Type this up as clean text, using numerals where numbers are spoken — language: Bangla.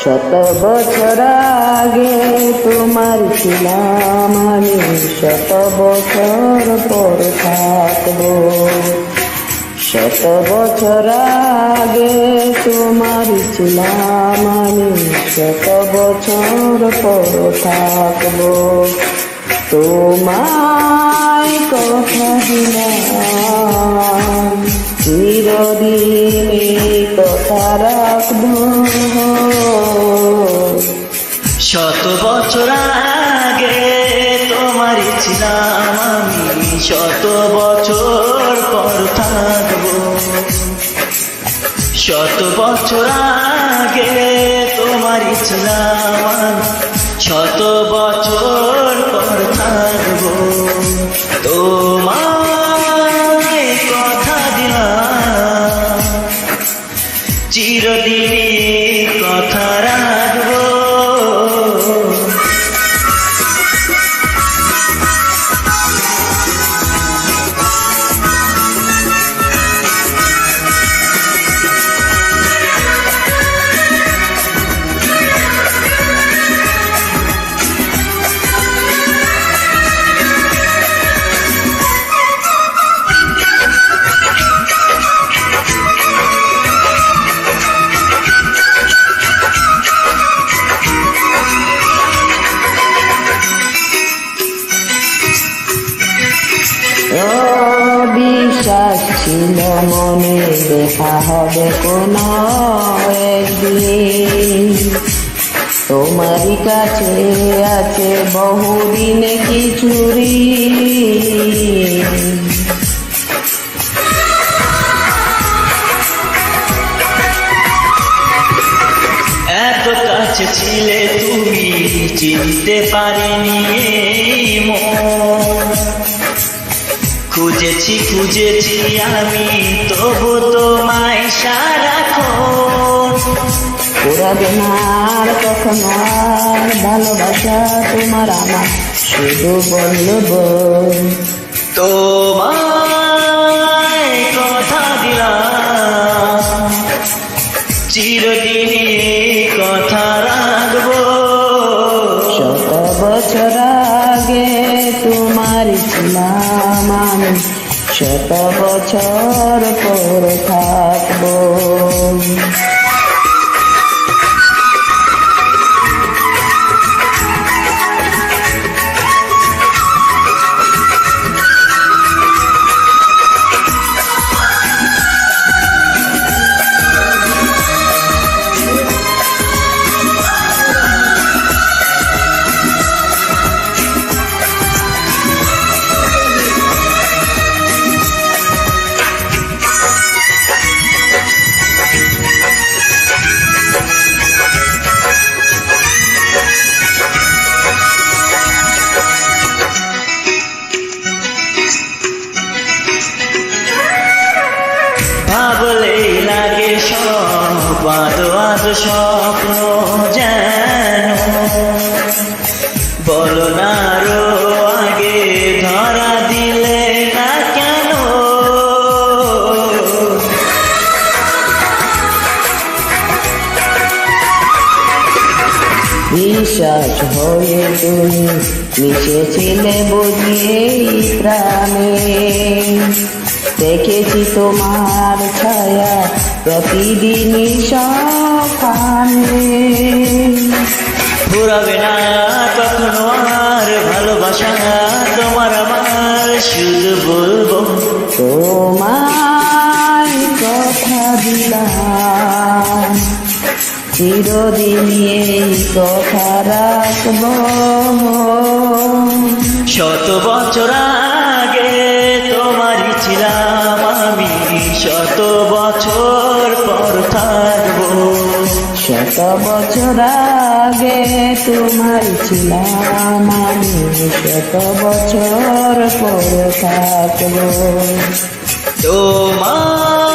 শত বছর আগে তোমার ছিলাম আমি, শত বছর পর থাকবো। শত বছর আগে তোমার ছিলাম আমি, শত বছর পর থাকবো। তোমায় কথা দিলাম চিরদিন কথা রাখবো। শত বছর আগে তোমার ছিলাম আমি, শত বছর পর থাকবো। শত বছর আগে তোমার ছিলাম আমি, শত বছর পর থাকবো। তোমায় কথা দিলাম চিরদিন কথা রাখবো। বিশ্বাস ছিল মনে দেখা হবে কোনো একদিন, তোমারই কাছে আছে বহুদিনে কিছু ঋণ। এত কাছে ছিলে তুমি, চিনতে পারিনি মন। খুঁজেছি খুঁজেছি আমি তবু তোমায় সারাক্ষণ। পুরাবে না আর কখনো আর ভালোবাসা তোমার আমার, শুধু বলবো তোমায় কথা দিলাম চিরদিনই কথা রাখবো। শত বছর আগে তোমার ছিলাম আমি, শত বছর পর থাকবো। ভাবলেই লাগে সব আদো আদো স্বপ্ন যেন, বলো না আরো আগে ধরা দিলে না কেন। বিশ্বাস হয়ে তুমি মিশেছিলে বুঝিয়ে প্রাণে, দেখেছি তোমার ছায়া প্রতিদিনই সকালে। ফুরাবে না কখনো আর ভালোবাসা তোমার আমার, শুধু বলবো তোমায় কথা দিলাম চিরদিন এই কথা রাখবো। শত বছর আগে তোমারই ছিলাম আমি, শত বছর পর থাকবো। শত বছর আগে তোমার ছিলাম আমি, শত বছর পর থাকবো। তোমার